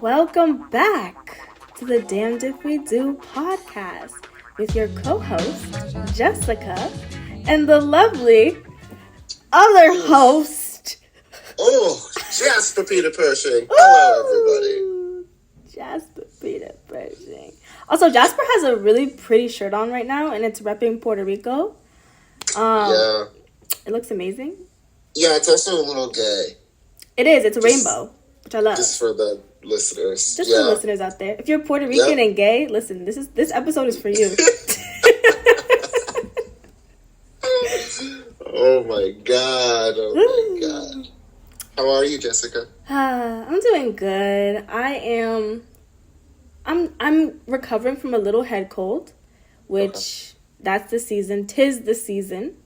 Welcome back to the Damned If We Do podcast with your co-host, Jessica, and the lovely other host. Oh, Jasper Peter Pershing. Hello, everybody. Jasper Peter Pershing. Also, Jasper has a really pretty shirt on right now, and it's repping Puerto Rico. Yeah. It looks amazing. Yeah, it's also a little gay. It is. It's a rainbow, which I love. Just for the listeners. Just for the listeners out there. If you're Puerto Rican and gay, listen, this episode is for you. Oh my god. How are you, Jessica? I'm doing good. I'm recovering from a little head cold, which that's the season. 'Tis the season.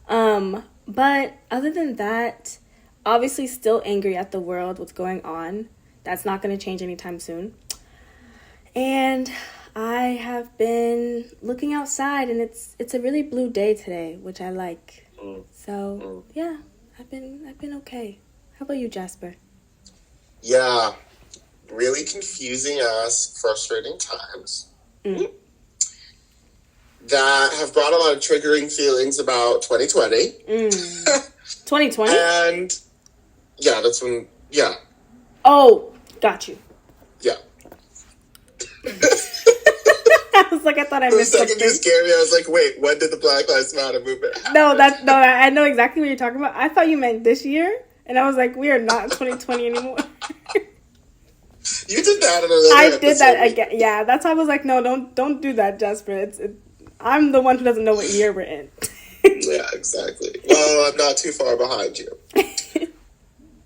But other than that, obviously still angry at the world, what's going on. That's not going to change anytime soon. And I have been looking outside, and it's a really blue day today, which I like. So yeah, I've been okay. How about you, Jasper? Yeah, really confusing ass, frustrating times that have brought a lot of triggering feelings about 2020. 2020? And yeah, that's when, yeah. Oh, got you. Yeah. I was like, I thought I missed something. For a second you scared me. I was like, wait, when did the Black Lives Matter movement happen? No, I know exactly what you're talking about. I thought you meant this year, and I was like, we are not in 2020 anymore. You did that in another I episode. did that again. Yeah, that's why I was like, no, don't do that, Jasper. I'm the one who doesn't know what year we're in. Yeah, exactly. Well, I'm not too far behind you.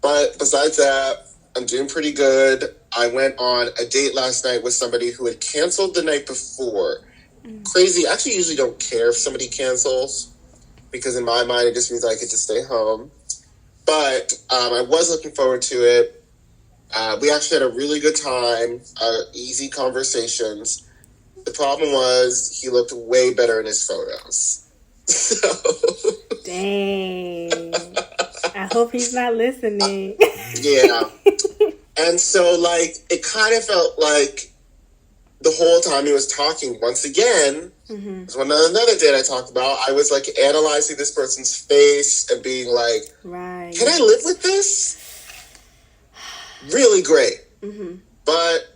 But besides that, I'm doing pretty good. I went on a date last night with somebody who had canceled the night before. Crazy. I actually usually don't care if somebody cancels, because in my mind it just means I get to stay home. But I was looking forward to it. We actually had a really good time, easy conversations. The problem was he looked way better in his photos. So. Dang. I hope he's not listening. Yeah. And so, like, it kind of felt like the whole time he was talking, once again, was another date I talked about, I was, like, analyzing this person's face and being like, right. Can I live with this? Really great. But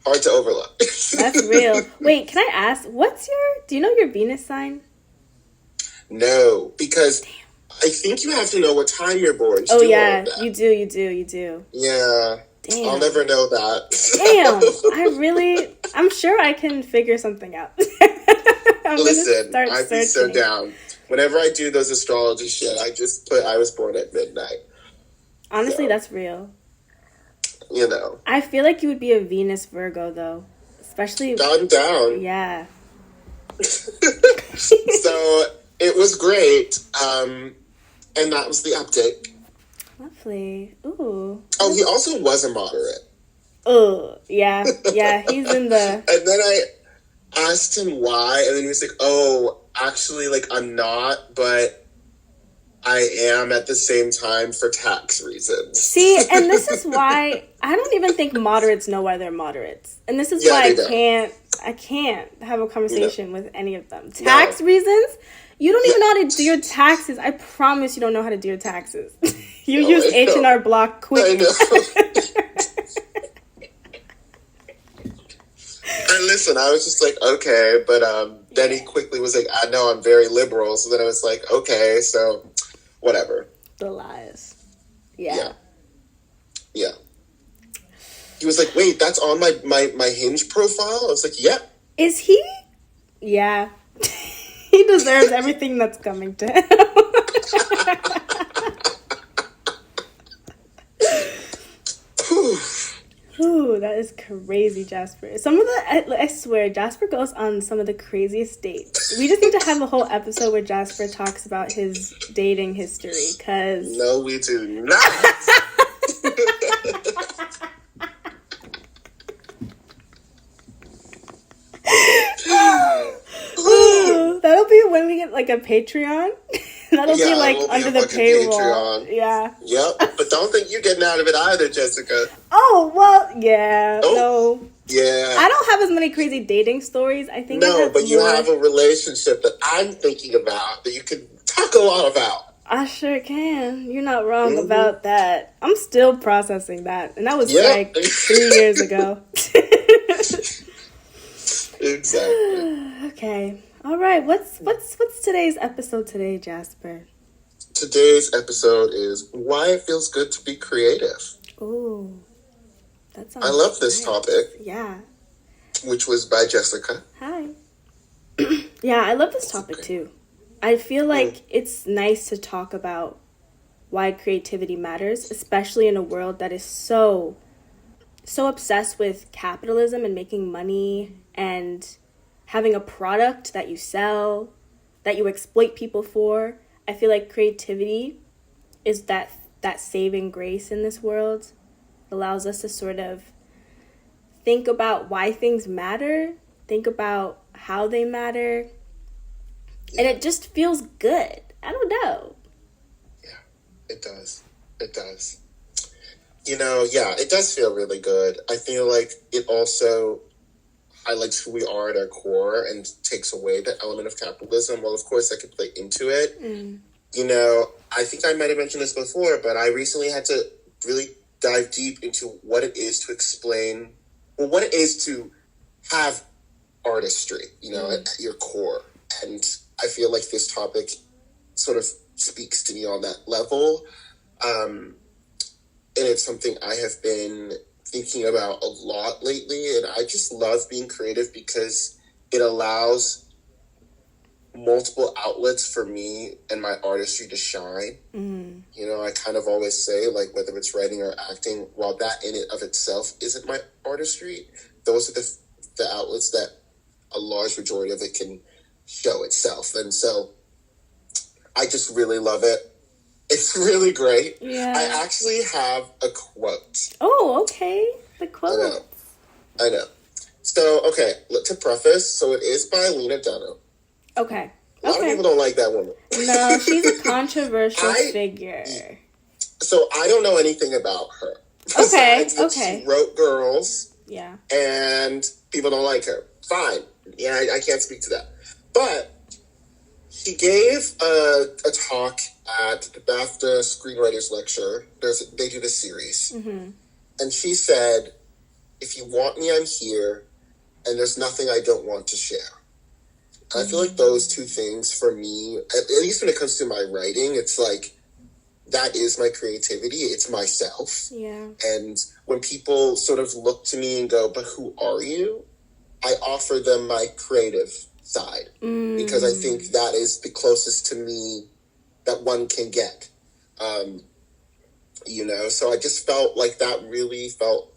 hard to overlook. That's real. Wait, can I ask, do you know your Venus sign? No, because I think you have to know what time you're born. Oh, yeah, you do. Yeah. Damn. I'll never know that. Damn, I'm sure I can figure something out. Listen, I'd be so down. Whenever I do those astrology shit, I just put I was born at midnight. Honestly, that's real. You know. I feel like you would be a Venus Virgo, though. Especially... I'm down. Yeah. So, it was great. And that was the update. Lovely. Ooh. Oh, he also was a moderate. Oh, yeah. Yeah, he's in the... And then I asked him why, and then he was like, oh, actually, like, I'm not, but I am at the same time for tax reasons. See, and this is why I don't even think moderates know why they're moderates. And this is why I can't have a conversation with any of them. Tax reasons? You don't even know how to do your taxes. I promise you don't know how to do your taxes. You use H&R Block quick. I know. And listen, I was just like, okay, but then he quickly was like, I know I'm very liberal. So then I was like, okay, so whatever. The lies. Yeah. He was like, wait, that's on my Hinge profile? I was like, yep. Is he? Yeah. He deserves everything that's coming to him. Ooh, that is crazy, Jasper. I swear, Jasper goes on some of the craziest dates. We just need to have a whole episode where Jasper talks about his dating history, because... No, we do not. That'll be when we get, like, a Patreon. That'll be, like, under the paywall. Patreon. Yeah. Yep, but don't think you're getting out of it either, Jessica. Oh, well, Yeah, Oh, no. yeah. I don't have as many crazy dating stories. I think I No, have but you more. have a relationship that I'm thinking about that you could talk a lot about. I sure can. You're not wrong Mm-hmm. about that. I'm still processing that. And that was Yep. like 3 years ago. Exactly. Okay. All right. What's today's episode today, Jasper? Today's episode is why it feels good to be creative. Ooh. That sounds I love this nice. topic, Yeah. which was by Jessica. Hi. Yeah, I love this topic too. I feel like it's nice to talk about why creativity matters, especially in a world that is so obsessed with capitalism and making money and having a product that you sell, that you exploit people for. I feel like creativity is that saving grace in this world. It allows us to sort of think about why things matter, think about how they matter, and it just feels good. I don't know. Yeah, it does. It does. Yeah, it does feel really good. I feel like it also highlights who we are at our core and takes away the element of capitalism. Well, of course, that could play into it. I think I might have mentioned this before, but I recently had to really dive deep into what it is to explain, what it is to have artistry, at your core. And I feel like this topic sort of speaks to me on that level. And it's something I have been thinking about a lot lately. And I just love being creative because it allows multiple outlets for me and my artistry to shine. I kind of always say, like, whether it's writing or acting, while that in it of itself isn't my artistry, those are the outlets that a large majority of it can show itself. And so I just really love it. It's really great. Yeah. I actually have a quote. Oh, okay. The quote. I know. So, okay, to preface, so it is by Lena Dunham. Okay. A lot of people don't like that woman. No, she's a controversial figure. So I don't know anything about her. Okay. She wrote Girls. Yeah. And people don't like her. Fine. Yeah, I can't speak to that. But she gave a talk at the BAFTA Screenwriters Lecture. They do this series. Mm-hmm. And she said, if you want me, I'm here. And there's nothing I don't want to share. I feel like those two things for me, at least when it comes to my writing, it's like, that is my creativity. It's myself. Yeah. And when people sort of look to me and go, but who are you? I offer them my creative side. Because I think that is the closest to me that one can get. So I just felt like that really felt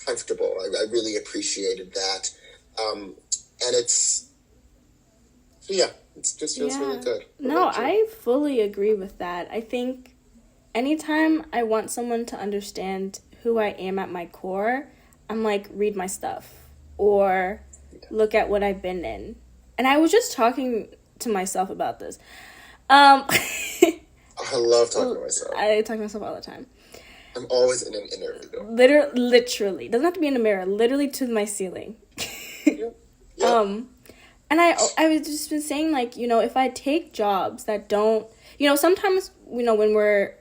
comfortable. I really appreciated that. And it just feels really good. No, I fully agree with that. I think anytime I want someone to understand who I am at my core, I'm like, read my stuff or look at what I've been in. And I was just talking to myself about this. I love talking to myself. I talk to myself all the time. I'm always in an interview. Literally. Doesn't have to be in a mirror. Literally to my ceiling. Yep. And I was just been saying, like, if I take jobs that don't, sometimes, when we're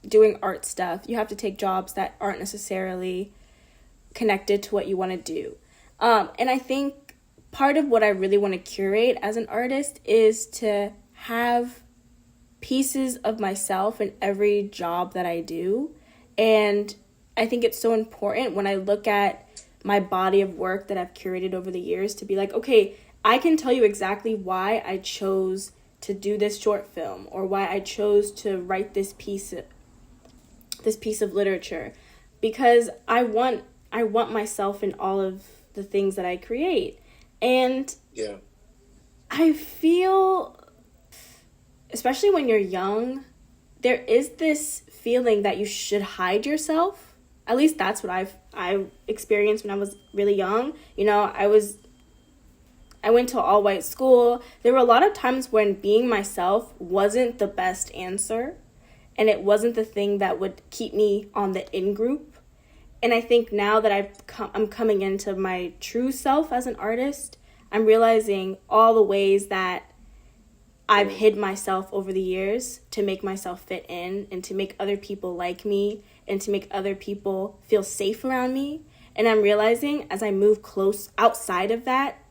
doing art stuff, you have to take jobs that aren't necessarily connected to what you want to do. And I think part of what I really want to curate as an artist is to have pieces of myself in every job that I do. And I think it's so important when I look at my body of work that I've curated over the years to be like, okay, I can tell you exactly why I chose to do this short film or why I chose to write this piece of literature, because I want myself in all of the things that I create. And I feel, especially when you're young, there is this feeling that you should hide yourself. At least that's what I experienced when I was really young. I went to an all-white school. There were a lot of times when being myself wasn't the best answer, and it wasn't the thing that would keep me on the in-group. And I think now that I'm coming into my true self as an artist, I'm realizing all the ways that I've hid myself over the years to make myself fit in and to make other people like me and to make other people feel safe around me. And I'm realizing as I move close outside of that,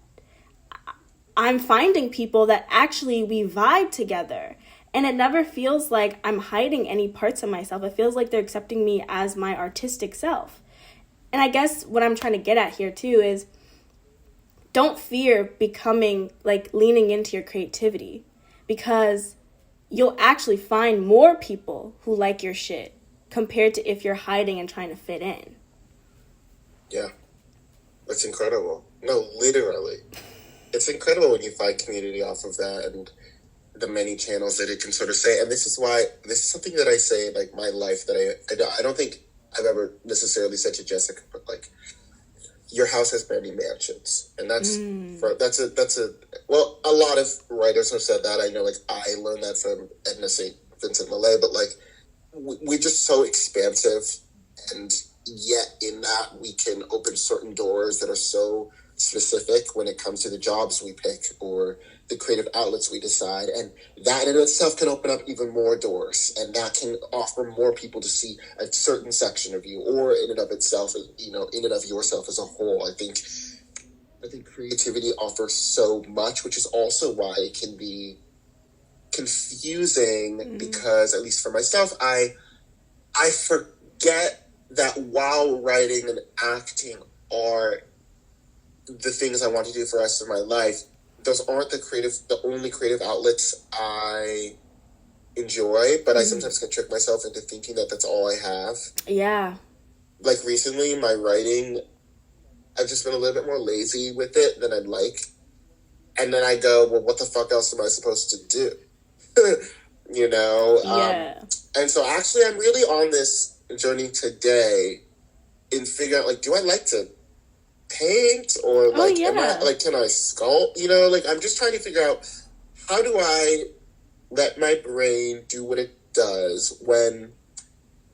I'm finding people that actually we vibe together. And it never feels like I'm hiding any parts of myself. It feels like they're accepting me as my artistic self. And I guess what I'm trying to get at here too is don't fear becoming, like, leaning into your creativity, because you'll actually find more people who like your shit compared to if you're hiding and trying to fit in. Yeah. That's incredible. No, literally. It's incredible when you find community off of that and the many channels that it can sort of say. And this is something that I say in, like, my life that I don't think I've ever necessarily said to Jessica, but, like, your house has many mansions. And well, a lot of writers have said that. I know, like, I learned that from Edna St. Vincent Millay, but, like, we're just so expansive, and yet in that we can open certain doors that are so specific when it comes to the jobs we pick or the creative outlets we decide, and that in itself can open up even more doors, and that can offer more people to see a certain section of you, or in and of itself, in and of yourself as a whole. I think creativity offers so much, which is also why it can be confusing, because, at least for myself, I forget that while writing and acting are the things I want to do for the rest of my life, those aren't the only creative outlets I enjoy, but I sometimes can trick myself into thinking that that's all I have. Yeah. Like, recently, my writing, I've just been a little bit more lazy with it than I'd like. And then I go, well, what the fuck else am I supposed to do? Yeah. And so actually I'm really on this journey today in figuring out, like, do I like to paint, or like, can I sculpt? Like, I'm just trying to figure out, how do I let my brain do what it does when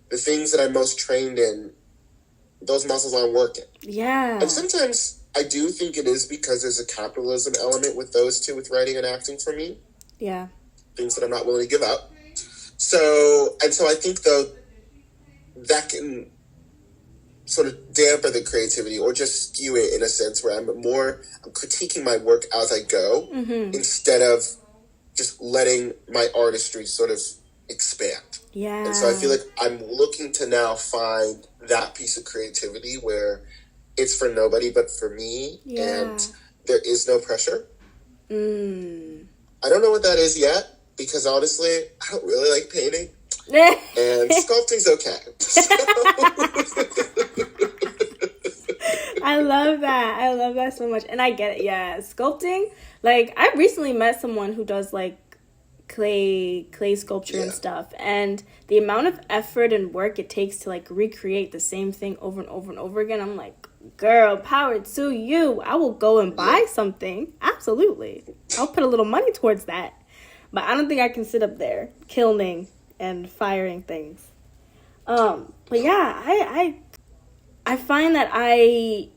the things that I'm most trained in, those muscles aren't working. Yeah. And sometimes I do think it is because there's a capitalism element with those two, with writing and acting for me. Yeah. Things that I'm not willing to give up. So I think, though, that can sort of damper the creativity, or just skew it in a sense where I'm critiquing my work as I go, instead of just letting my artistry sort of expand. Yeah. And so I feel like I'm looking to now find that piece of creativity where it's for nobody but for me, and there is no pressure. I don't know what that is yet, because honestly, I don't really like painting. And sculpting's okay. I love that so much, and I get it. Yeah, sculpting, like, I recently met someone who does, like, clay sculpture and stuff, and the amount of effort and work it takes to, like, recreate the same thing over and over and over again, I'm like, girl, power to you. I will go and buy something. Absolutely, I'll put a little money towards that, but I don't think I can sit up there kilning and firing things. But yeah, I find that I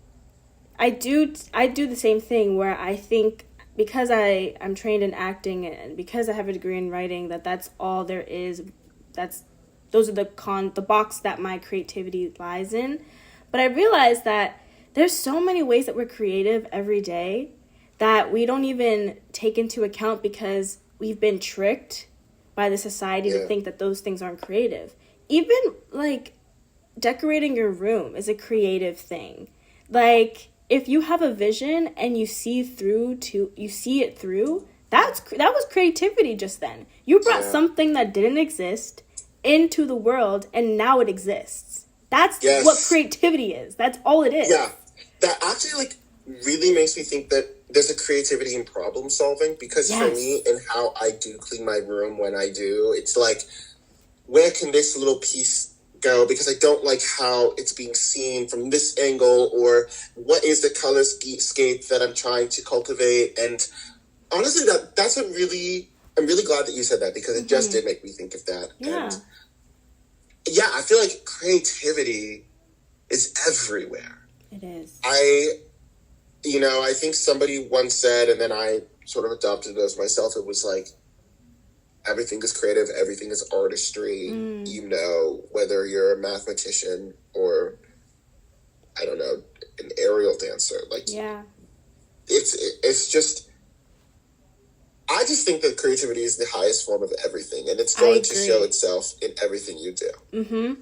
do the same thing, where I think, because I'm trained in acting and because I have a degree in writing, that's all there is. Those are the box that my creativity lies in. But I realize that there's so many ways that we're creative every day that we don't even take into account, because we've been tricked by the society to think that those things aren't creative. Even, like, decorating your room is a creative thing. Like, if you have a vision and you see it through, that was creativity just then. You brought something that didn't exist into the world, and now it exists. That's what creativity is. That's all it is. Yeah. That actually, like, really makes me think that there's a creativity in problem solving, because for me, and how I do clean my room when I do, it's like, where can this little piece go? Because I don't like how it's being seen from this angle, or what is the color scape that I'm trying to cultivate. And honestly, I'm really glad that you said that, because it just did make me think of that. Yeah. And I feel like creativity is everywhere. It is. I think somebody once said, and then I sort of adopted it as myself, it was like, everything is creative, everything is artistry, whether you're a mathematician or, I don't know, an aerial dancer. Like, yeah. It's just, I just think that creativity is the highest form of everything, and it's going to show itself in everything you do. Mm-hmm.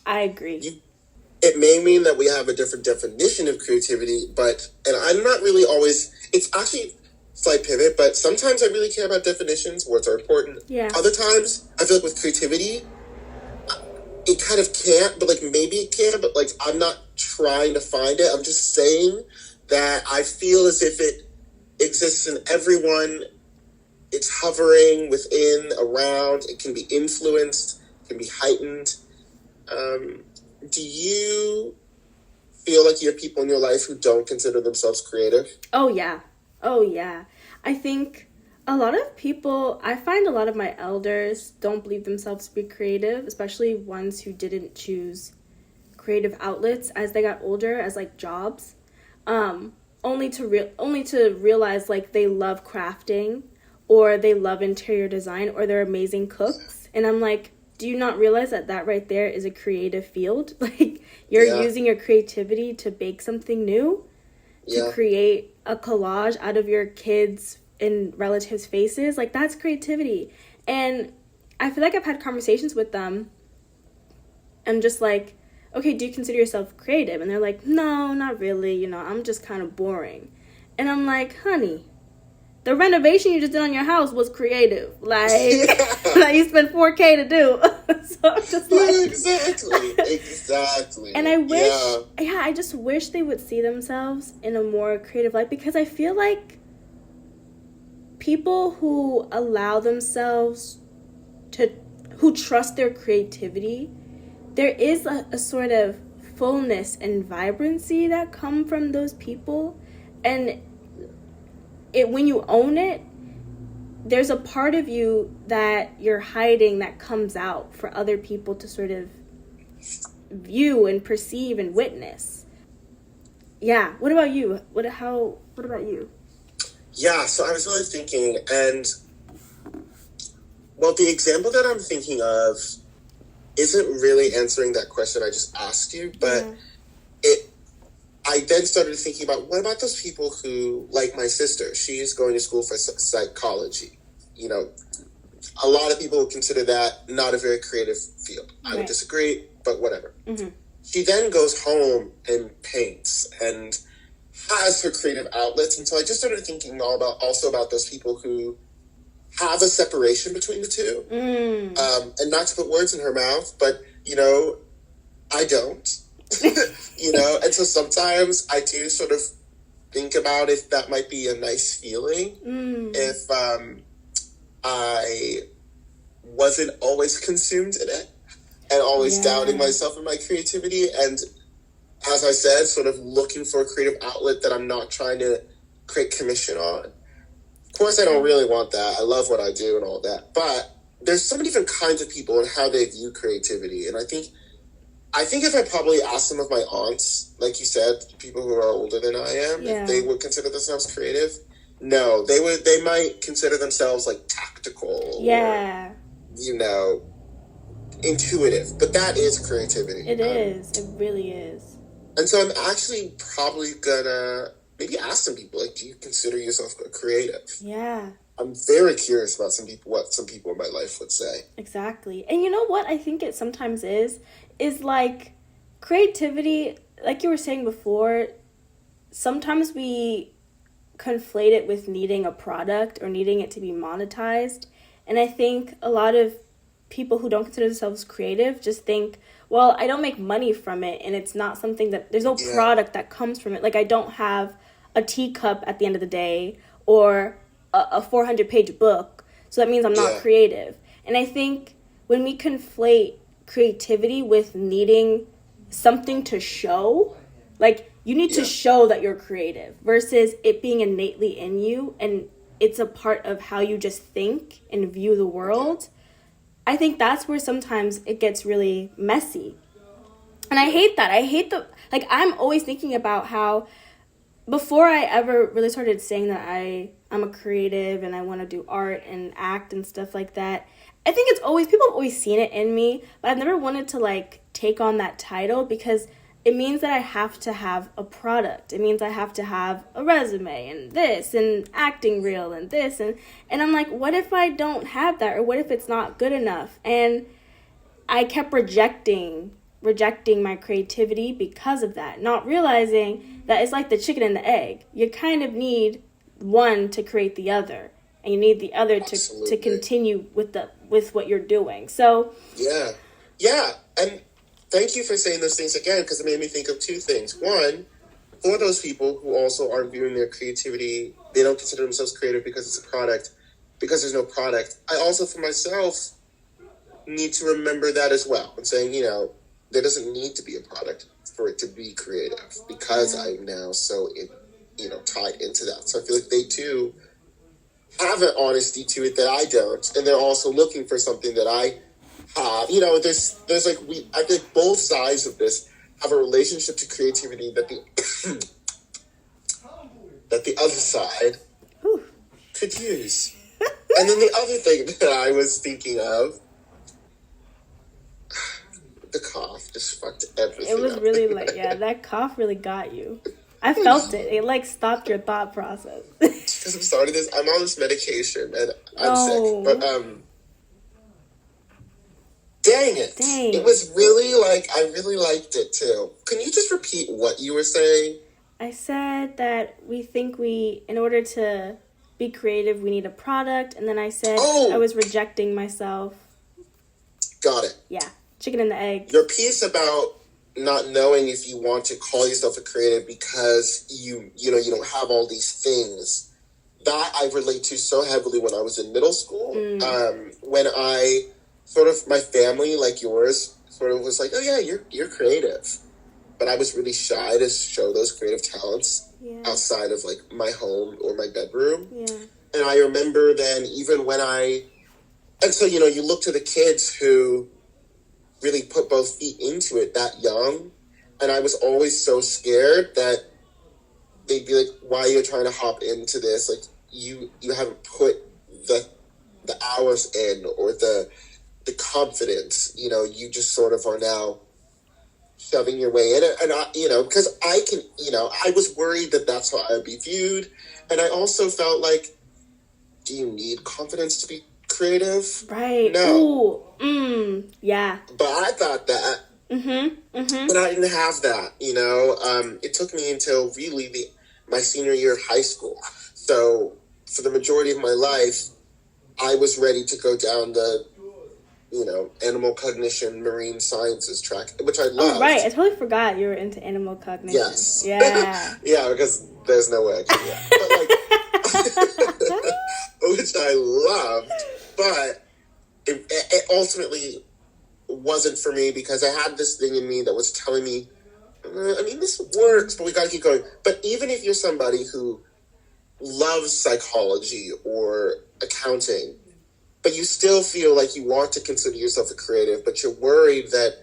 I agree. It may mean that we have a different definition of creativity, and I'm not really always, it's actually slight pivot, but sometimes I really care about definitions. Words are important. Yeah. Other times, I feel like with creativity, it kind of can't, but like maybe it can, but like I'm not trying to find it. I'm just saying that I feel as if it exists in everyone. It's hovering within, around. It can be influenced, it can be heightened. Do you feel like you have people in your life who don't consider themselves creative? Oh, yeah. I think a lot of people, I find a lot of my elders don't believe themselves to be creative, especially ones who didn't choose creative outlets as they got older, as like jobs, only to realize like they love crafting, or they love interior design, or they're amazing cooks. And I'm like, do you not realize that right there is a creative field? Like, you're using your creativity to bake something new, to create a collage out of your kids' and relatives' faces. Like, that's creativity. And I feel like I've had conversations with them and just like, okay, do you consider yourself creative? And they're like, no, not really. I'm just kind of boring. And I'm like, honey, the renovation you just did on your house was creative. Like, that you spent $4K to do. So I'm just like... Exactly. And I wish... I just wish they would see themselves in a more creative light, because I feel like people who allow themselves to... who trust their creativity, there is a sort of fullness and vibrancy that come from those people. And when you own it, there's a part of you that you're hiding that comes out for other people to sort of view and perceive and witness. Yeah. What about you? What about you? Yeah, so I was really thinking, and well, the example that I'm thinking of isn't really answering that question I just asked you, but I then started thinking about, what about those people who, like my sister, she's going to school for psychology. A lot of people would consider that not a very creative field. I would disagree, but whatever. Mm-hmm. She then goes home and paints and has her creative outlets. And so I just started thinking also about those people who have a separation between the two. And not to put words in her mouth, but, I don't. And so sometimes I do sort of think about if that might be a nice feeling, if I wasn't always consumed in it and always doubting myself and my creativity, and as I said, sort of looking for a creative outlet that I'm not trying to create commission on. Of course, I don't really want that. I love what I do and all that, but there's so many different kinds of people and how they view creativity, and I think if I probably asked some of my aunts, like you said, people who are older than I am, if they would consider themselves creative, no, they might consider themselves like tactical, or, intuitive. But that is creativity. It is. It really is. And so I'm actually probably gonna maybe ask some people, like, do you consider yourself creative? Yeah. I'm very curious about what some people in my life would say. Exactly. And you know what I think it sometimes is like creativity, like you were saying before, sometimes we conflate it with needing a product or needing it to be monetized. And I think a lot of people who don't consider themselves creative just think, well, I don't make money from it, and it's not something that, there's no product that comes from it. Like, I don't have a teacup at the end of the day or a 400-page book, so that means I'm not creative. And I think when we conflate creativity with needing something to show, like, you need to show that you're creative versus it being innately in you and it's a part of how you just think and view the world. I think that's where sometimes it gets really messy. And I hate that. I hate like, I'm always thinking about how, before I ever really started saying that I'm a creative and I want to do art and act and stuff like that, I think it's always, people have always seen it in me, but I've never wanted to, like, take on that title, because it means that I have to have a product. It means I have to have a resume and this and acting reel and this. And I'm like, what if I don't have that? Or what if it's not good enough? And I kept rejecting my creativity because of that, not realizing that it's like the chicken and the egg. You kind of need one to create the other, and you need the other to continue with what you're doing. So yeah, and thank you for saying those things again, because it made me think of two things. One, for those people who also are viewing their creativity, they don't consider themselves creative because it's a product, because there's no product. I also, for myself, need to remember that as well. I'm saying, there doesn't need to be a product for it to be creative, because I'm now so tied into that. So I feel like they too have an honesty to it that I don't, and they're also looking for something that I have. There's like, I think both sides of this have a relationship to creativity that the that the other side could use. And then the other thing that I was thinking of, the cough just fucked everything up. It was really like, that cough really got you. I felt it. It like stopped your thought process. Because I'm starting this, I'm on this medication and I'm sick. But dang it. It was really like, I really liked it too. Can you just repeat what you were saying? I said that we think in order to be creative, we need a product. And then I said I was rejecting myself. Got it. Yeah. Chicken and the egg. Your piece about not knowing if you want to call yourself a creative because you don't have all these things, that I relate to so heavily when I was in middle school. When I sort of, my family, like yours, sort of was like, oh yeah, you're creative. But I was really shy to show those creative talents outside of like my home or my bedroom. Yeah. And I remember then, even when and so, you look to the kids who really put both feet into it that young, and I was always so scared that they'd be like, why are you trying to hop into this? Like, you haven't put the hours in, or the confidence, you just sort of are now shoving your way in it. And I, because I was worried that that's how I would be viewed. And I also felt like, do you need confidence to be creative? Right. No. Ooh. Yeah. But I thought that. But I didn't have that, It took me until really my senior year of high school. So for the majority of my life, I was ready to go down the, animal cognition, marine sciences track, which I loved. Oh, right. I totally forgot you were into animal cognition. Yes. Yeah. Yeah, because there's no way I could do that. But like, which I loved, but it ultimately wasn't for me, because I had this thing in me that was telling me, this works, but we got to keep going. But even if you're somebody who loves psychology or accounting, but you still feel like you want to consider yourself a creative, but you're worried that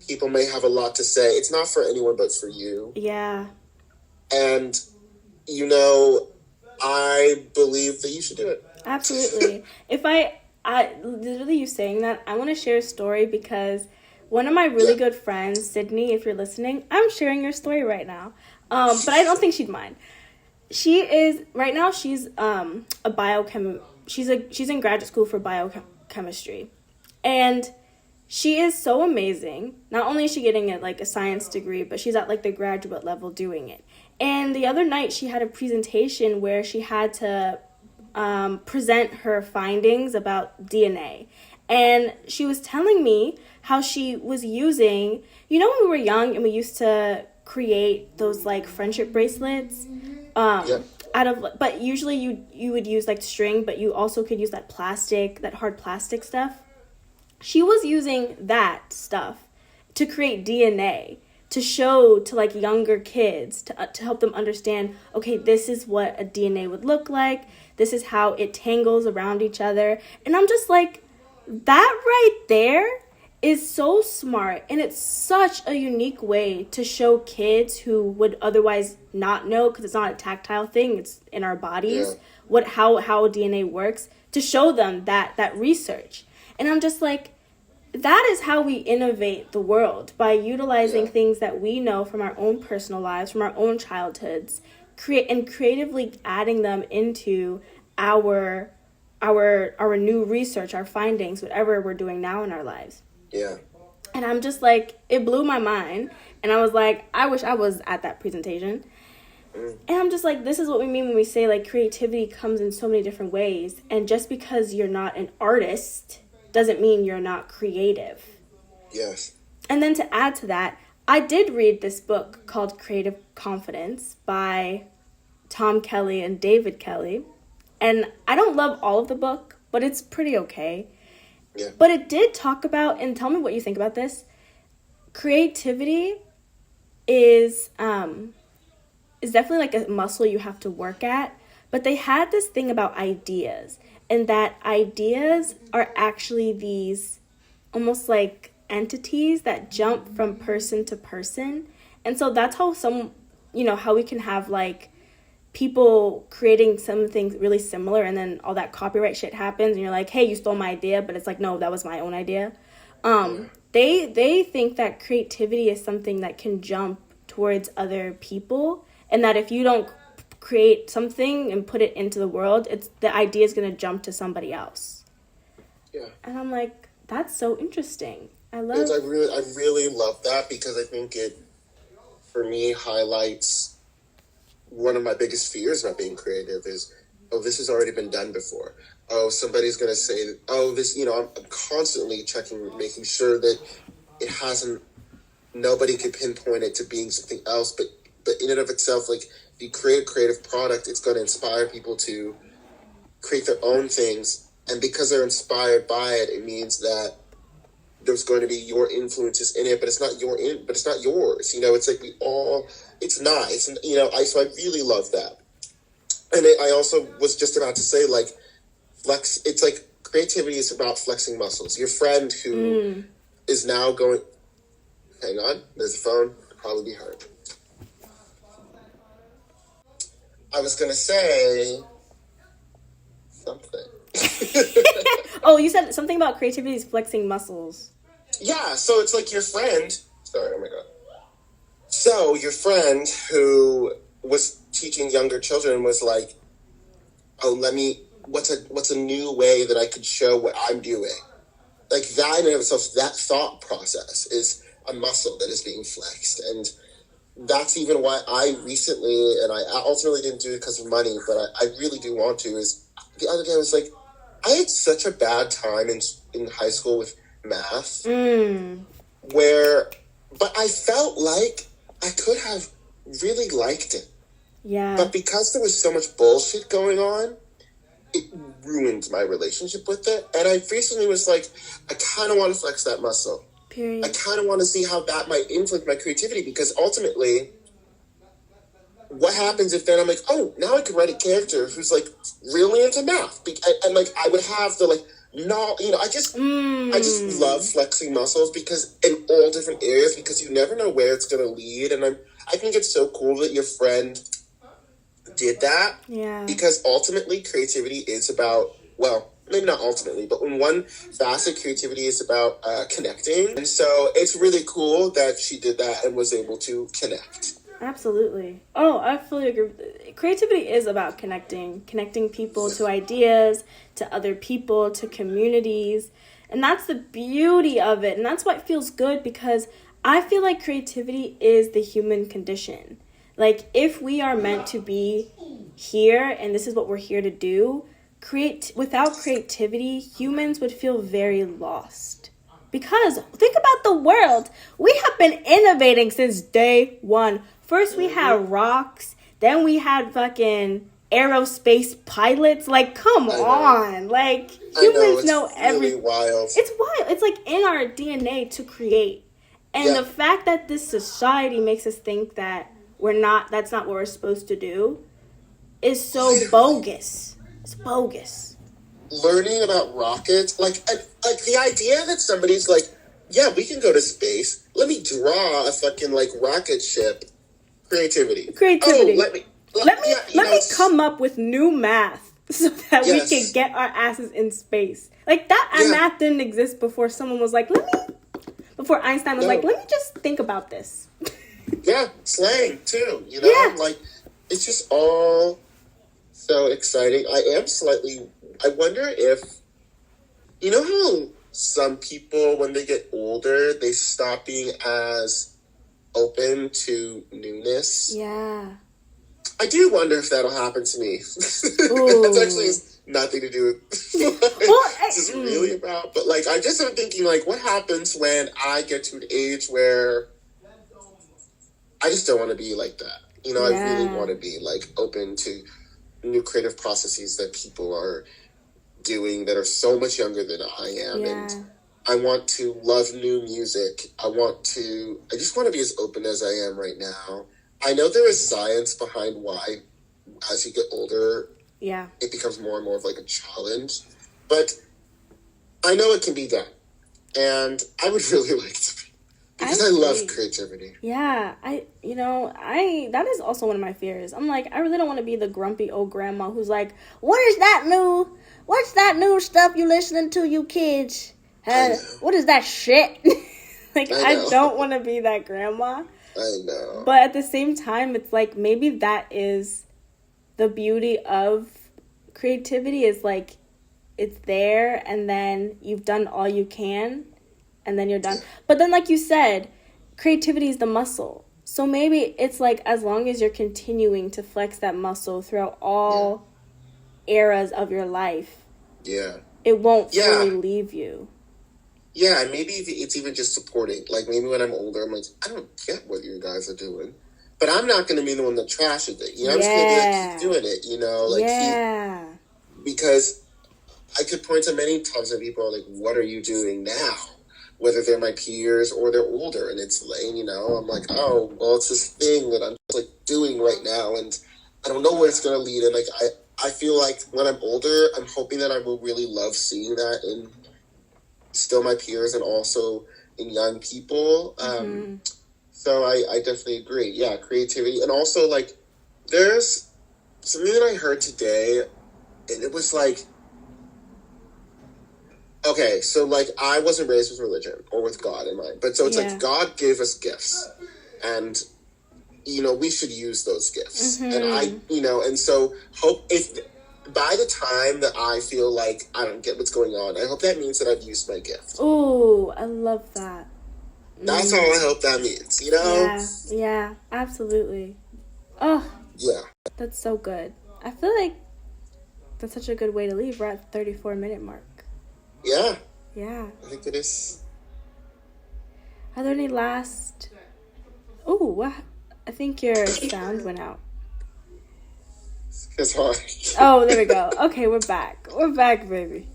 people may have a lot to say, it's not for anyone but for you. Yeah. And, I believe that you should do it. Absolutely. If I literally, you saying that, I want to share a story, because one of my really good friends, Sydney, if you're listening, I'm sharing your story right now. But I don't think she'd mind. She is, right now, she's a biochem. She's in graduate school for biochemistry. And she is so amazing. Not only is she getting a science degree, but she's at the graduate level doing it. And the other night she had a presentation where she had to present her findings about DNA. And she was telling me how she was using, when we were young and we used to create those friendship bracelets, but usually you would use string, but you also could use that hard plastic stuff. She was using that stuff to create DNA, to show to younger kids, to help them understand, okay, this is what a DNA would look like. This is how it tangles around each other. And I'm just like, that right there is so smart, and it's such a unique way to show kids who would otherwise not know, because it's not a tactile thing, it's in our bodies, how DNA works, to show them that research. And I'm just like, that is how we innovate the world, by utilizing things that we know from our own personal lives, from our own childhoods, creatively adding them into our new research, our findings, whatever we're doing now in our lives. Yeah. And I'm just like, it blew my mind. And I was like, I wish I was at that presentation. And I'm just like, this is what we mean when we say, like, creativity comes in so many different ways. And just because you're not an artist doesn't mean you're not creative. Yes. And then to add to that, I did read this book called Creative Confidence by Tom Kelly and David Kelly. And I don't love all of the book, but it's pretty okay. Yeah. But it did talk about, and tell me what you think about this, creativity is definitely like a muscle you have to work at. But they had this thing about ideas, and that ideas are actually these almost like entities that jump from person to person. And so that's how how we can have like people creating something really similar, and then all that copyright shit happens, and you're like, hey, you stole my idea, but it's like, no, that was my own idea. They think that creativity is something that can jump towards other people, and that if you don't create something and put it into the world, the idea is going to jump to somebody else. Yeah. And I'm like, that's so interesting. I really love that, because I think it, for me, highlights one of my biggest fears about being creative is, this has already been done before. Somebody's going to say, this, I'm constantly checking, making sure that it hasn't, nobody can pinpoint it to being something else, but in and of itself, like, if you create a creative product, it's going to inspire people to create their own things. And because they're inspired by it, it means that there's going to be your influences in it, but it's not yours. It's like it's nice. And, so I really love that. And I also was just about to say, like, it's like creativity is about flexing muscles. Your friend who is now going, hang on, there's a phone, probably be heard. I was going to say something. Oh, you said something about creativity is flexing muscles. Yeah, so it's like your friend. Sorry, oh my God. So your friend who was teaching younger children was like, what's a new way that I could show what I'm doing? Like, that in and of itself, that thought process is a muscle that is being flexed. And that's even why I recently, and I ultimately didn't do it because of money, but I really do want to, is the other day I was like, I had such a bad time in high school with math, but I felt like I could have really liked it. Yeah. But because there was so much bullshit going on, it ruined my relationship with it. And I recently was like, I kind of want to flex that muscle. Period. I kind of want to see how that might influence my creativity, because ultimately, what happens if then I'm like, now I can write a character who's like really into math, and like I would have the like, no, I just love flexing muscles, because in all different areas, because you never know where it's going to lead. And I think it's so cool that your friend did that. Yeah. Because ultimately creativity is about, well, maybe not ultimately, but in one facet, creativity is about connecting. And so it's really cool that she did that and was able to connect. Absolutely. Oh, I fully agree. Creativity is about connecting people to ideas, to other people, to communities. And that's the beauty of it. And that's why it feels good, because I feel like creativity is the human condition. Like, if we are meant to be here and this is what we're here to do, without creativity, humans would feel very lost. Because think about the world. We have been innovating since day one. First we had rocks, then we had fucking aerospace pilots. Like, come on. Like, humans know everything. Really wild. It's wild. It's like in our DNA to create. And the fact that this society makes us think that that's not what we're supposed to do is so bogus. It's bogus. Learning about rockets, like the idea that somebody's like, yeah, we can go to space. Let me draw a fucking like rocket ship. Creativity. Creativity. Oh, let me yeah, let me come up with new math so that Yes. we can get our asses in space. Like that math didn't exist before someone was like, before Einstein was like, let me just think about this. Yeah, slang too, you know? Yeah. Like, it's just all so exciting. I wonder if, you know how some people, when they get older, they stop being as open to newness? Yeah. I do wonder if that'll happen to me. That's actually nothing to do with what this is really about. But, like, I just am thinking, like, what happens when I get to an age where I just don't want to be like that? You know, I really want to be, like, open to new creative processes that people are doing that are so much younger than I am. And I want to love new music. I just want to be as open as I am right now. I know there is science behind why, as you get older, it becomes more and more of like a challenge. But I know it can be done. And I would really like to be. Because I love creativity. Yeah, that is also one of my fears. I'm like, I really don't want to be the grumpy old grandma who's like, what's that new stuff you listening to, you kids? What is that shit? Like, I don't want to be that grandma. I know. But at the same time, it's like, maybe that is the beauty of creativity, is like, it's there and then you've done all you can and then you're done. But then, like you said, creativity is the muscle. So maybe it's like, as long as you're continuing to flex that muscle throughout all eras of your life, it won't fully leave you. Yeah, and maybe it's even just supporting. Like, maybe when I'm older, I'm like, I don't get what you guys are doing. But I'm not going to be the one that trashes it. You know, I'm just going to be like, keep doing it, you know? Like, because I could point to many times when people are like, what are you doing now? Whether they're my peers or they're older. And it's like, you know, I'm like, oh, well, it's this thing that I'm just, like, doing right now. And I don't know where it's going to lead. And, like, I feel like when I'm older, I'm hoping that I will really love seeing that in still my peers and also in young people. So I definitely agree. Yeah, creativity. And also, like, there's something that I heard today, and it was like, okay, so, like, I wasn't raised with religion or with God in mind. But so it's like God gave us gifts. And, you know, we should use those gifts. And and so if by the time that I feel like I don't get what's going on, I hope that means that I've used my gift. Ooh, I love that. That's all I hope that means, you know? Yeah, absolutely. Oh, yeah. That's so good. I feel like that's such a good way to leave. We're at the 34-minute mark. Yeah. Yeah. I think it is. Are there any last... Ooh, what? I think your sound went out. It's hard. Oh, there we go. Okay, we're back. We're back, baby.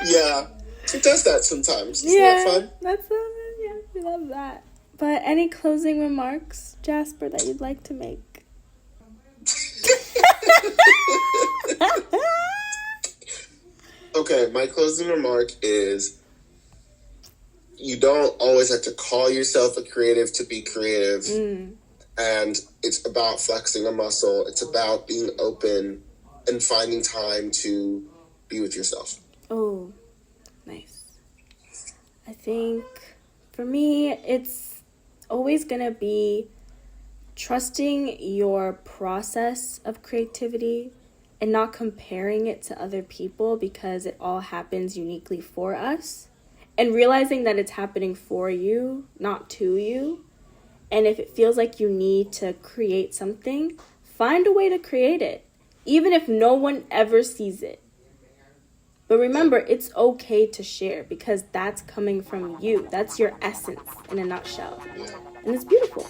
Yeah. It does that sometimes. Isn't that fun? We love that. But any closing remarks, Jasper, that you'd like to make? Okay, my closing remark is you don't always have to call yourself a creative to be creative. And it's about flexing a muscle. It's about being open and finding time to be with yourself. Oh, nice. I think for me, it's always going to be trusting your process of creativity and not comparing it to other people, because it all happens uniquely for us, and realizing that it's happening for you, not to you. And if it feels like you need to create something, find a way to create it, even if no one ever sees it. But remember, it's okay to share, because that's coming from you. That's your essence in a nutshell. And it's beautiful.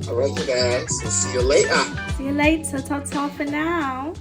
All right, you guys. We'll see you later. See you later. Ta-ta for now.